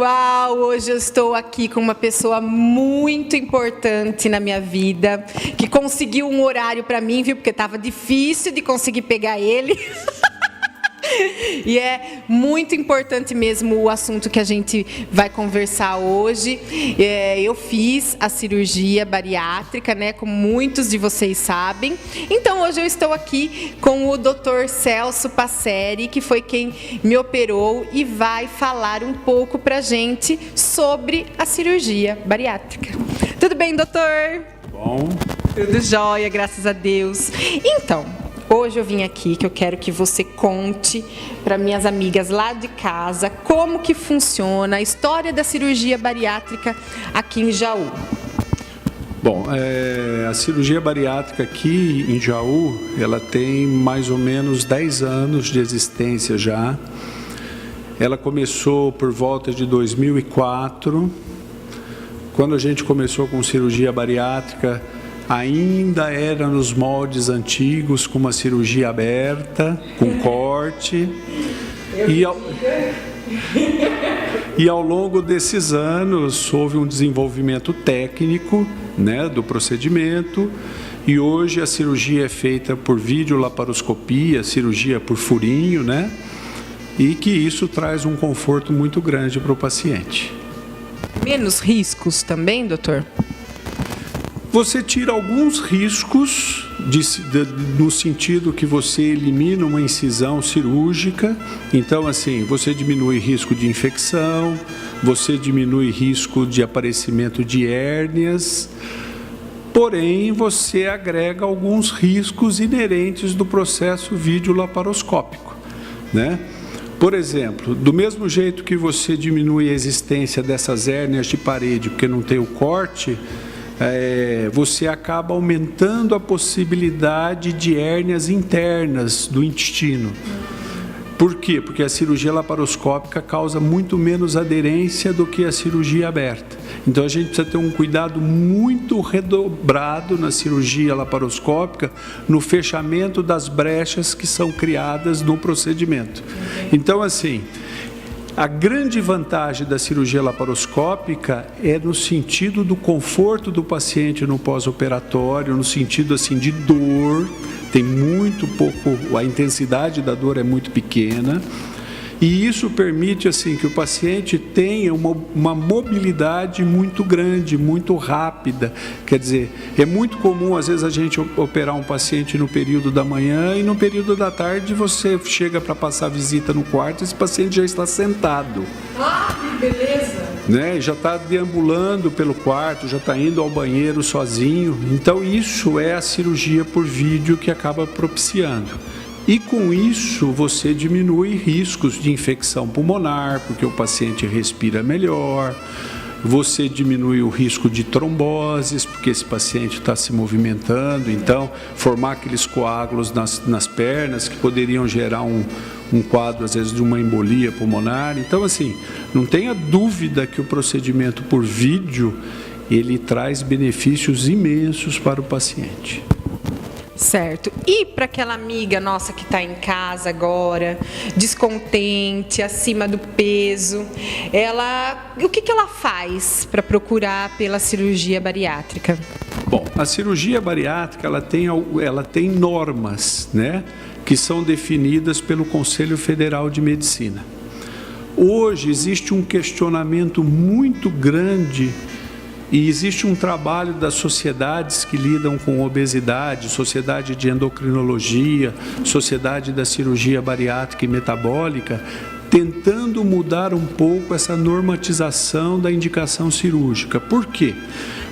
pessoal, hoje eu estou aqui com uma pessoa muito importante na minha vida, que conseguiu um horário para mim, viu? Porque estava difícil de conseguir pegar ele. E é muito importante mesmo o assunto que a gente vai conversar hoje. Eu fiz a cirurgia bariátrica, né, como muitos de vocês sabem. Então hoje eu estou aqui com o Dr. Celso Passeri, que foi quem me operou e vai falar um pouco pra gente sobre a cirurgia bariátrica. Tudo bem, doutor? Bom. Tudo jóia, graças a Deus. Então, hoje eu vim aqui que eu quero que você conte para minhas amigas lá de casa como que funciona a história da cirurgia bariátrica aqui em Jaú. Bom, a cirurgia bariátrica aqui em Jaú, ela tem mais ou menos 10 anos de existência já. Ela começou por volta de 2004. Quando a gente começou com cirurgia bariátrica, ainda era nos moldes antigos, com uma cirurgia aberta, com corte. E ao longo desses anos houve um desenvolvimento técnico, né, do procedimento. E hoje a cirurgia é feita por videolaparoscopia, cirurgia por furinho, né? E que isso traz um conforto muito grande para o paciente. Menos riscos também, doutor? Você tira alguns riscos, no sentido que você elimina uma incisão cirúrgica. Então, assim, você diminui risco de infecção, você diminui risco de aparecimento de hérnias, porém, você agrega alguns riscos inerentes do processo videolaparoscópico, né? Por exemplo, do mesmo jeito que você diminui a existência dessas hérnias de parede, porque não tem o corte, você acaba aumentando a possibilidade de hérnias internas do intestino. Por quê? Porque a cirurgia laparoscópica causa muito menos aderência do que a cirurgia aberta. Então a gente precisa ter um cuidado muito redobrado na cirurgia laparoscópica, no fechamento das brechas que são criadas no procedimento. Então, assim, a grande vantagem da cirurgia laparoscópica é no sentido do conforto do paciente no pós-operatório, no sentido assim de dor, tem muito pouco, a intensidade da dor é muito pequena, e isso permite assim que o paciente tenha uma mobilidade muito grande, muito rápida. Quer dizer, é muito comum às vezes a gente operar um paciente no período da manhã e no período da tarde você chega para passar visita no quarto e esse paciente já está sentado. Ah, que beleza! Né? Já está deambulando pelo quarto, já está indo ao banheiro sozinho. Então isso é a cirurgia por vídeo que acaba propiciando. E com isso você diminui riscos de infecção pulmonar, porque o paciente respira melhor. Você diminui o risco de tromboses, porque esse paciente está se movimentando, então formar aqueles coágulos nas pernas que poderiam gerar um quadro, às vezes, de uma embolia pulmonar. Então, assim, não tenha dúvida que o procedimento por vídeo, ele traz benefícios imensos para o paciente. Certo. E para aquela amiga nossa que está em casa agora, descontente, acima do peso, o que ela faz para procurar pela cirurgia bariátrica? Bom, a cirurgia bariátrica ela tem normas, né, que são definidas pelo Conselho Federal de Medicina. Hoje existe um questionamento muito grande e existe um trabalho das sociedades que lidam com obesidade, Sociedade de Endocrinologia, Sociedade da Cirurgia Bariátrica e Metabólica, tentando mudar um pouco essa normatização da indicação cirúrgica. Por quê?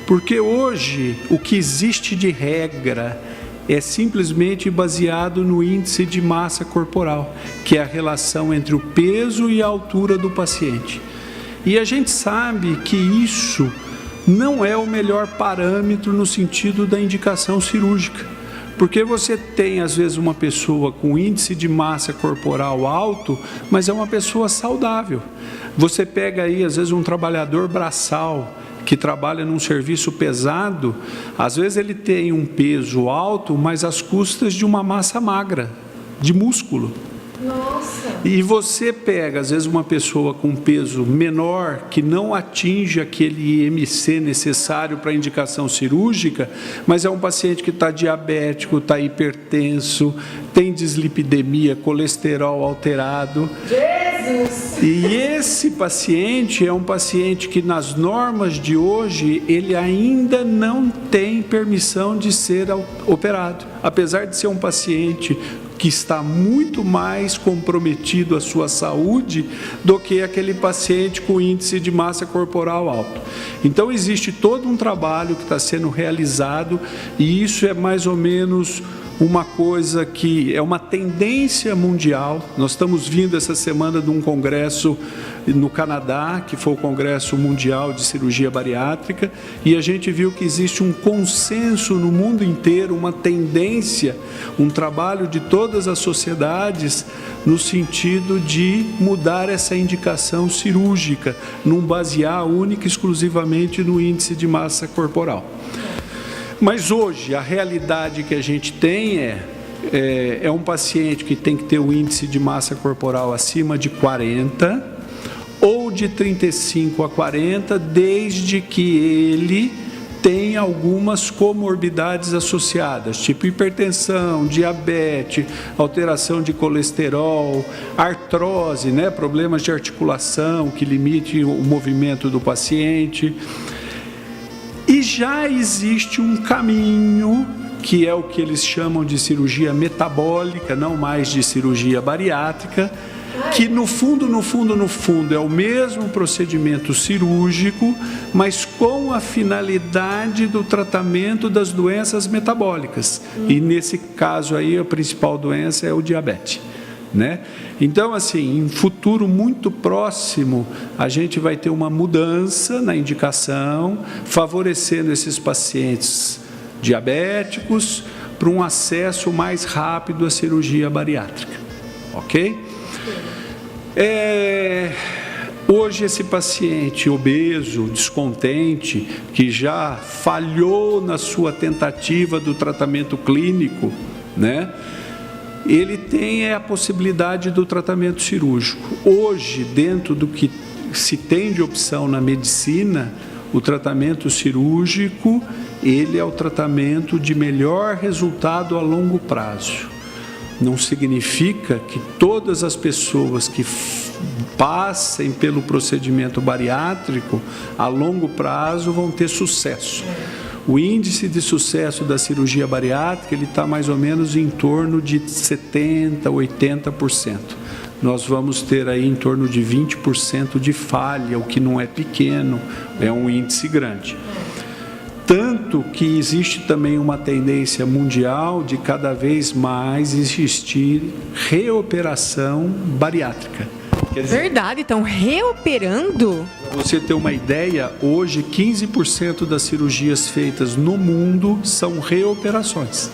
Porque hoje o que existe de regra é simplesmente baseado no índice de massa corporal, que é a relação entre o peso e a altura do paciente. E a gente sabe que isso não é o melhor parâmetro no sentido da indicação cirúrgica, porque você tem às vezes uma pessoa com índice de massa corporal alto, mas é uma pessoa saudável. Você pega aí às vezes um trabalhador braçal que trabalha num serviço pesado, às vezes ele tem um peso alto, mas às custas de uma massa magra, de músculo. Nossa! E você pega, às vezes, uma pessoa com peso menor, que não atinge aquele IMC necessário para indicação cirúrgica, mas é um paciente que está diabético, está hipertenso, tem dislipidemia, colesterol alterado. Jesus! E esse paciente é um paciente que, nas normas de hoje, ele ainda não tem permissão de ser operado. Apesar de ser um paciente que está muito mais comprometido a sua saúde do que aquele paciente com índice de massa corporal alto. Então, existe todo um trabalho que está sendo realizado e isso é mais ou menos uma coisa que é uma tendência mundial. Nós estamos vindo essa semana de um congresso no Canadá, que foi o Congresso Mundial de Cirurgia Bariátrica, e a gente viu que existe um consenso no mundo inteiro, uma tendência, um trabalho de todas as sociedades no sentido de mudar essa indicação cirúrgica, não basear única e exclusivamente no índice de massa corporal. Mas hoje, a realidade que a gente tem é um paciente que tem que ter o índice de massa corporal acima de 40 ou de 35 a 40, desde que ele tenha algumas comorbidades associadas, tipo hipertensão, diabetes, alteração de colesterol, artrose, né, problemas de articulação que limite o movimento do paciente. E já existe um caminho, que é o que eles chamam de cirurgia metabólica, não mais de cirurgia bariátrica, que no fundo é o mesmo procedimento cirúrgico, mas com a finalidade do tratamento das doenças metabólicas. E nesse caso aí, a principal doença é o diabetes, né? Então, assim, em futuro muito próximo, a gente vai ter uma mudança na indicação, favorecendo esses pacientes diabéticos para um acesso mais rápido à cirurgia bariátrica, ok? Hoje esse paciente obeso, descontente, que já falhou na sua tentativa do tratamento clínico, né? Ele tem a possibilidade do tratamento cirúrgico. Hoje, dentro do que se tem de opção na medicina, o tratamento cirúrgico, ele é o tratamento de melhor resultado a longo prazo. Não significa que todas as pessoas que passem pelo procedimento bariátrico, a longo prazo, vão ter sucesso. O índice de sucesso da cirurgia bariátrica, ele está mais ou menos em torno de 70%, 80%. Nós vamos ter aí em torno de 20% de falha, o que não é pequeno, é um índice grande. Tanto que existe também uma tendência mundial de cada vez mais existir reoperação bariátrica. Quer dizer, verdade, estão reoperando? para você ter uma ideia, hoje 15% das cirurgias feitas no mundo são reoperações.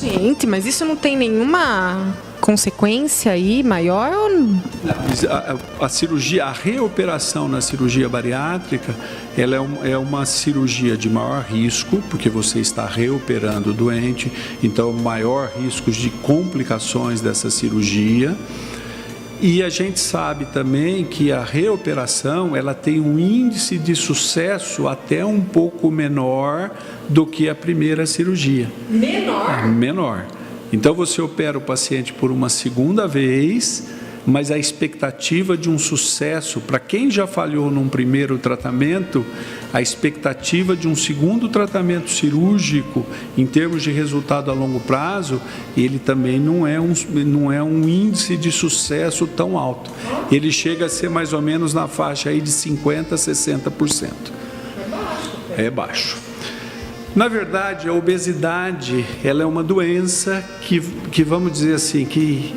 Gente, mas isso não tem nenhuma consequência aí maior? A cirurgia, a reoperação na cirurgia bariátrica, ela é uma cirurgia de maior risco, porque você está reoperando o doente, então maior risco de complicações dessa cirurgia. E a gente sabe também que a reoperação, ela tem um índice de sucesso até um pouco menor do que a primeira cirurgia. Menor? Menor. Então você opera o paciente por uma segunda vez, mas a expectativa de um sucesso, para quem já falhou num primeiro tratamento, a expectativa de um segundo tratamento cirúrgico, em termos de resultado a longo prazo, ele também não é um índice de sucesso tão alto. Ele chega a ser mais ou menos na faixa aí de 50% a 60%. É baixo. Na verdade, a obesidade, ela é uma doença que vamos dizer assim, que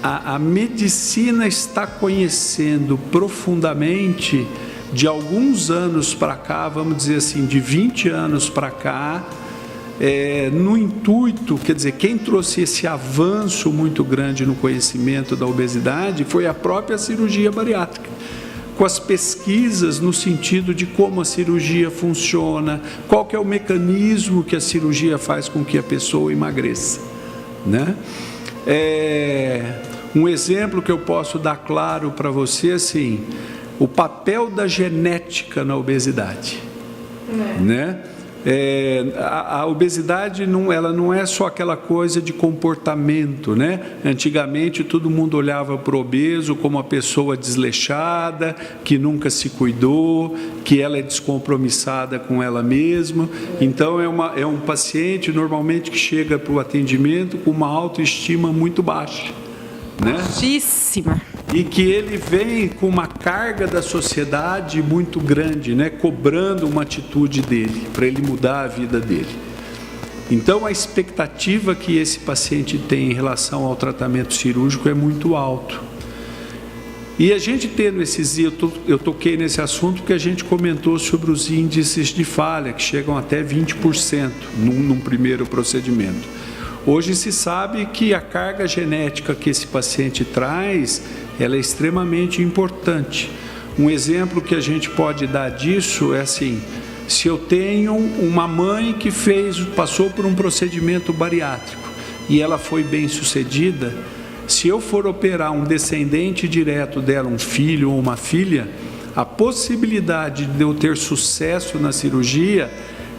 a medicina está conhecendo profundamente de alguns anos para cá, vamos dizer assim, de 20 anos para cá, no intuito, quer dizer, quem trouxe esse avanço muito grande no conhecimento da obesidade foi a própria cirurgia bariátrica, com as pesquisas no sentido de como a cirurgia funciona, qual que é o mecanismo que a cirurgia faz com que a pessoa emagreça, né? Um exemplo que eu posso dar claro para você, assim, o papel da genética na obesidade, né? A obesidade ela não é só aquela coisa de comportamento, né? Antigamente todo mundo olhava para o obeso como uma pessoa desleixada, que nunca se cuidou, que ela é descompromissada com ela mesma. Então é um paciente normalmente que chega para o atendimento com uma autoestima muito baixa, né? Baixíssima. E que ele vem com uma carga da sociedade muito grande, né? Cobrando uma atitude dele, para ele mudar a vida dele. Então, a expectativa que esse paciente tem em relação ao tratamento cirúrgico é muito alto. E a gente tendo esses... Eu toquei nesse assunto porque a gente comentou sobre os índices de falha, que chegam até 20% num primeiro procedimento. Hoje se sabe que a carga genética que esse paciente traz, ela é extremamente importante. Um exemplo que a gente pode dar disso é assim: se eu tenho uma mãe que passou por um procedimento bariátrico e ela foi bem sucedida, se eu for operar um descendente direto dela, um filho ou uma filha, a possibilidade de eu ter sucesso na cirurgia,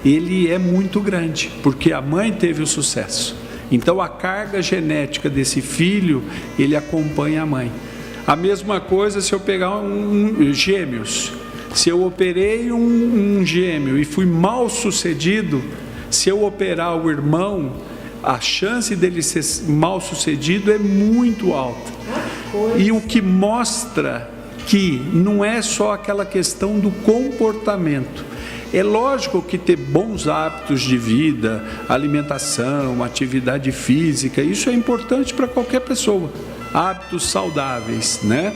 ele é muito grande, porque a mãe teve o sucesso. Então, a carga genética desse filho, ele acompanha a mãe. A mesma coisa se eu pegar gêmeos. Se eu operei um gêmeo e fui mal sucedido, se eu operar o irmão, a chance dele ser mal sucedido é muito alta. E o que mostra que não é só aquela questão do comportamento. É lógico que ter bons hábitos de vida, alimentação, atividade física, isso é importante para qualquer pessoa. Hábitos saudáveis, né?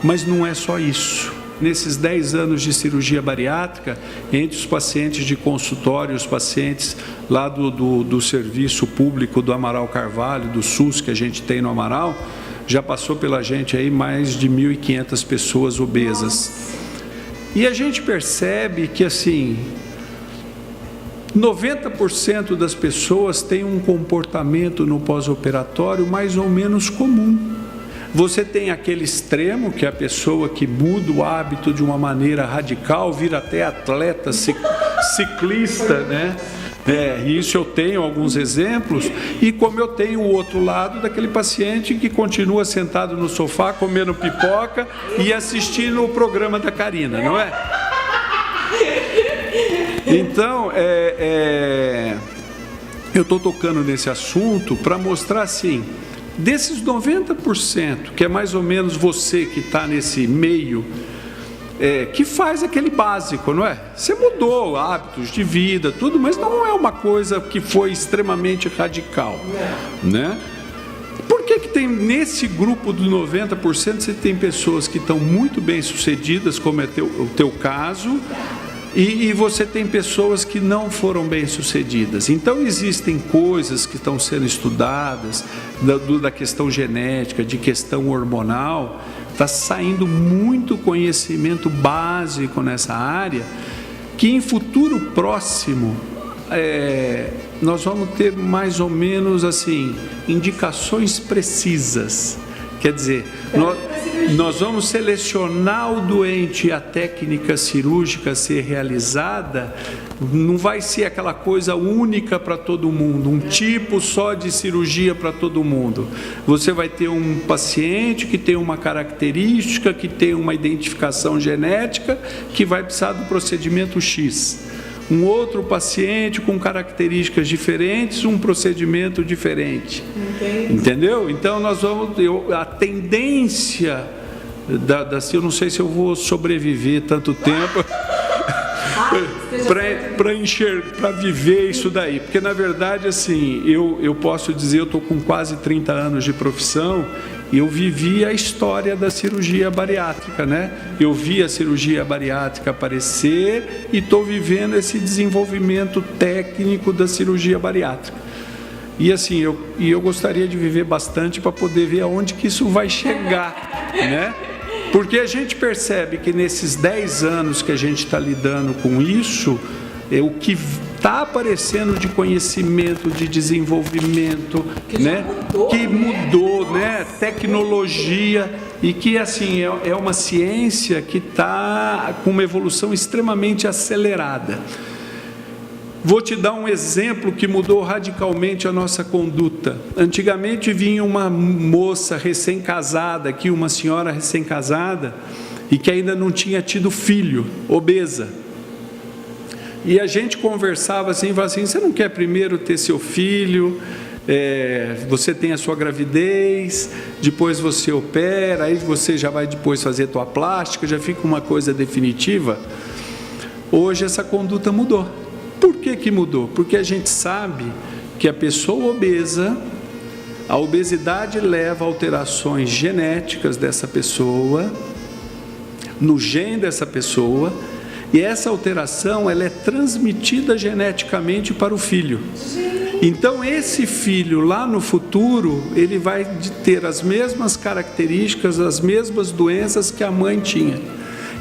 Mas não é só isso. Nesses 10 anos de cirurgia bariátrica, entre os pacientes de consultório, os pacientes lá do serviço público do Amaral Carvalho, do SUS que a gente tem no Amaral, já passou pela gente aí mais de 1.500 pessoas obesas. E a gente percebe que, assim, 90% das pessoas têm um comportamento no pós-operatório mais ou menos comum. Você tem aquele extremo, que é a pessoa que muda o hábito de uma maneira radical, vira até atleta, ciclista, né? Isso eu tenho alguns exemplos, e como eu tenho o outro lado daquele paciente que continua sentado no sofá, comendo pipoca e assistindo o programa da Karina, não é? Então, eu estou tocando nesse assunto para mostrar assim, desses 90%, que é mais ou menos você que está nesse meio, que faz aquele básico, não é? Você mudou hábitos de vida, tudo, mas não é uma coisa que foi extremamente radical, né? Por que tem nesse grupo do 90%, você tem pessoas que estão muito bem sucedidas, como é o teu caso, e você tem pessoas que não foram bem sucedidas? Então existem coisas que estão sendo estudadas, da questão genética, de questão hormonal. Está saindo muito conhecimento básico nessa área, que em futuro próximo nós vamos ter mais ou menos assim, indicações precisas. Quer dizer, nós vamos selecionar o doente e a técnica cirúrgica a ser realizada, não vai ser aquela coisa única para todo mundo, um tipo só de cirurgia para todo mundo. Você vai ter um paciente que tem uma característica, que tem uma identificação genética, que vai precisar do procedimento X. Um outro paciente com características diferentes, um procedimento diferente. Entendi. Entendeu? Então nós vamos... a tendência eu não sei se eu vou sobreviver tanto tempo para viver isso daí, porque na verdade assim, eu posso dizer, eu estou com quase 30 anos de profissão e eu vivi a história da cirurgia bariátrica, né? Eu vi a cirurgia bariátrica aparecer e estou vivendo esse desenvolvimento técnico da cirurgia bariátrica. E assim, eu gostaria de viver bastante para poder ver aonde que isso vai chegar, né? Porque a gente percebe que nesses 10 anos que a gente está lidando com isso, o que está aparecendo de conhecimento, de desenvolvimento, né? Que mudou, né? Tecnologia, e que assim é uma ciência que está com uma evolução extremamente acelerada. Vou te dar um exemplo que mudou radicalmente a nossa conduta. Antigamente vinha uma moça recém-casada aqui, uma senhora recém-casada, e que ainda não tinha tido filho, obesa. E a gente conversava assim, falava assim, você não quer primeiro ter seu filho, você tem a sua gravidez, depois você opera, aí você já vai depois fazer tua plástica, já fica uma coisa definitiva. Hoje essa conduta mudou. Por que mudou? Porque a gente sabe que a pessoa obesa, a obesidade leva a alterações genéticas dessa pessoa, no gene dessa pessoa, e essa alteração ela é transmitida geneticamente para o filho. Então esse filho lá no futuro, ele vai ter as mesmas características, as mesmas doenças que a mãe tinha.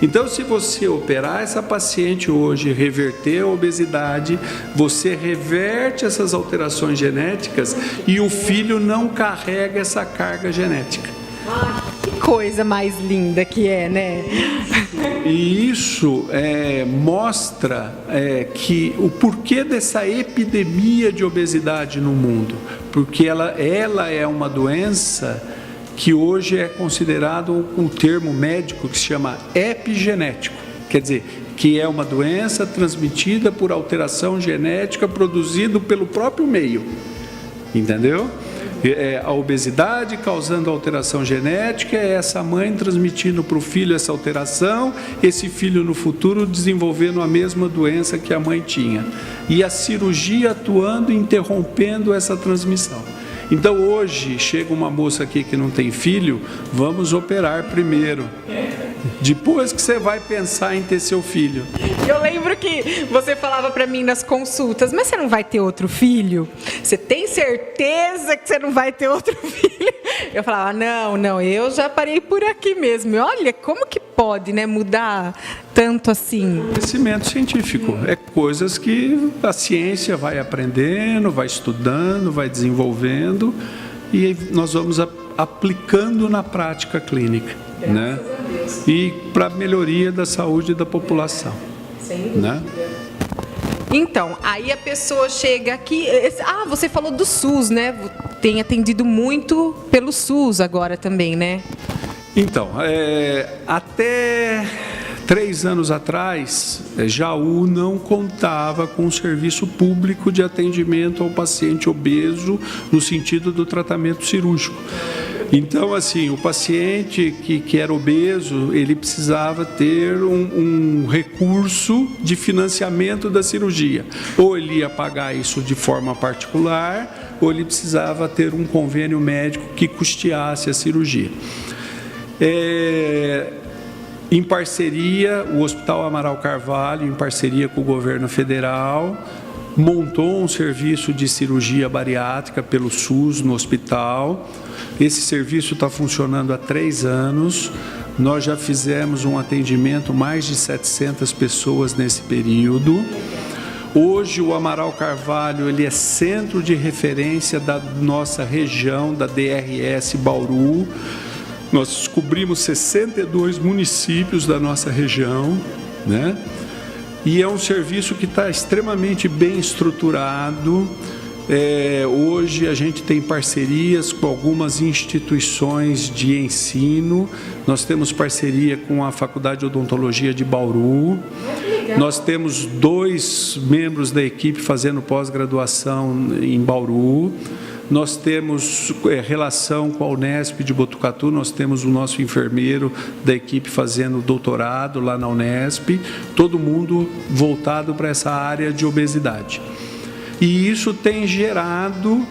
Então, se você operar essa paciente hoje, reverter a obesidade, você reverte essas alterações genéticas e o filho não carrega essa carga genética. Que coisa mais linda que é, né? E isso mostra que o porquê dessa epidemia de obesidade no mundo. Porque ela é uma doença que hoje é considerado um termo médico que se chama epigenético, quer dizer, que é uma doença transmitida por alteração genética produzida pelo próprio meio, entendeu? A obesidade causando alteração genética, é essa mãe transmitindo para o filho essa alteração, esse filho no futuro desenvolvendo a mesma doença que a mãe tinha, e a cirurgia atuando, interrompendo essa transmissão. Então hoje chega uma moça aqui que não tem filho, vamos operar primeiro. Depois que você vai pensar em ter seu filho. Eu lembro que você falava para mim nas consultas, mas você não vai ter outro filho? Você tem certeza que você não vai ter outro filho? Eu falava, não, eu já parei por aqui mesmo. E olha, como que pode, né, mudar tanto assim? Conhecimento científico, é coisas que a ciência vai aprendendo, vai estudando, vai desenvolvendo e nós vamos aplicando na prática clínica, né? E para a melhoria da saúde da população. Sem dúvida. Né? Então, aí a pessoa chega aqui... você falou do SUS, né? Tem atendido muito pelo SUS agora também, né? Então, até 3 anos atrás, Jaú não contava com um serviço público de atendimento ao paciente obeso no sentido do tratamento cirúrgico. Então, assim, o paciente que era obeso, ele precisava ter um recurso de financiamento da cirurgia. Ou ele ia pagar isso de forma particular, ou ele precisava ter um convênio médico que custeasse a cirurgia. Em parceria, o Hospital Amaral Carvalho, em parceria com o governo federal, montou um serviço de cirurgia bariátrica pelo SUS no hospital. Esse serviço está funcionando há 3 anos. Nós já fizemos um atendimento, mais de 700 pessoas nesse período. Hoje o Amaral Carvalho ele é centro de referência da nossa região, da DRS Bauru. Nós cobrimos 62 municípios da nossa região, né? E é um serviço que está extremamente bem estruturado. Hoje a gente tem parcerias com algumas instituições de ensino. Nós temos parceria com a Faculdade de Odontologia de Bauru. Nós temos 2 membros da equipe fazendo pós-graduação em Bauru. Nós temos relação com a Unesp de Botucatu, nós temos o nosso enfermeiro da equipe fazendo doutorado lá na Unesp, todo mundo voltado para essa área de obesidade. E isso tem gerado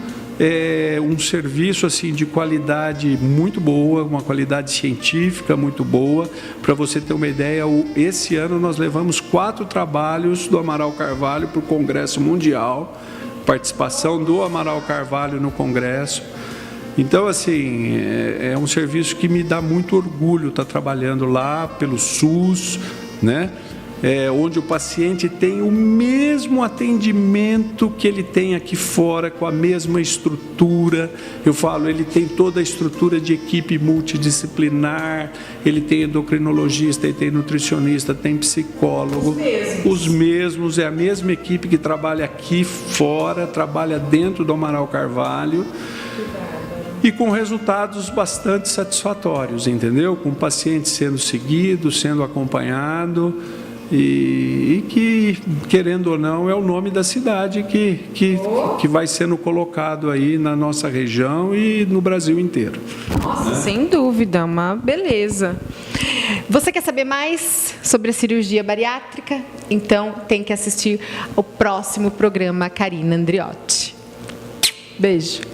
um serviço assim, de qualidade muito boa, uma qualidade científica muito boa. Para você ter uma ideia, esse ano nós levamos 4 trabalhos do Amaral Carvalho para o Congresso Mundial, participação do Amaral Carvalho no Congresso. Então, assim, é um serviço que me dá muito orgulho estar trabalhando lá pelo SUS, né? onde o paciente tem o mesmo atendimento que ele tem aqui fora, com a mesma estrutura. Eu falo, ele tem toda a estrutura de equipe multidisciplinar, ele tem endocrinologista, ele tem nutricionista, tem psicólogo. Os mesmos, é a mesma equipe que trabalha aqui fora, trabalha dentro do Amaral Carvalho. E com resultados bastante satisfatórios, entendeu? Com o paciente sendo seguido, sendo acompanhado, e que, querendo ou não, é o nome da cidade que vai sendo colocado aí na nossa região e no Brasil inteiro. Nossa, sem dúvida, uma beleza. Você quer saber mais sobre a cirurgia bariátrica? Então tem que assistir o próximo programa Karina Andriotti. Beijo.